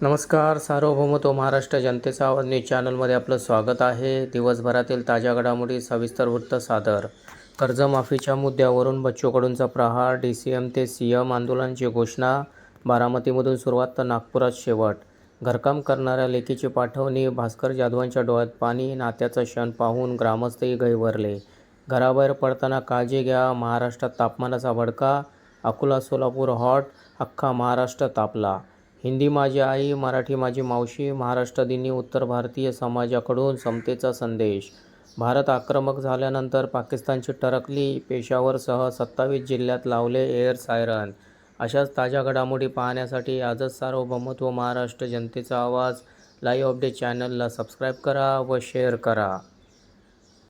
नमस्कार. सार्वभौमत्व महाराष्ट्र जनतेचा आवाज न्यूज चॅनलमध्ये आपलं स्वागत आहे. दिवसभरातील ताज्या घडामोडी सविस्तर वृत्त सादर. कर्जमाफीच्या मुद्द्यावरून बच्चू कडूंचा प्रहार, DCM ते CM आंदोलनाची घोषणा. बारामतीमधून सुरुवात तर नागपुरात शेवट. घरकाम करणाऱ्या लेकीची पाठवणी. भास्कर जाधवांच्या डोळ्यात पाणी. नात्याचा क्षण पाहून ग्रामस्थही गहिवरले. घराबाहेर पडताना काळजी घ्या. महाराष्ट्रात तापमानाचा भडका. अकोला सोलापूर हॉट. अख्खा महाराष्ट्र तापला. हिंदी माझी आई, मराठी माझी मावशी. महाराष्ट्र दिनी उत्तर भारतीय समाजाकडून समतेचा संदेश. भारत आक्रमक झाल्यानंतर पाकिस्तानची टरकली. पेशावरसह 27 जिल्ह्यात लावले एअर सायरन. अशाच ताज्या घडामोडी पाहण्यासाठी आजच सार्वभौमत्व महाराष्ट्र जनतेचा आवाज लाईव्ह अपडेट चॅनलला सबस्क्राईब करा व शेअर करा.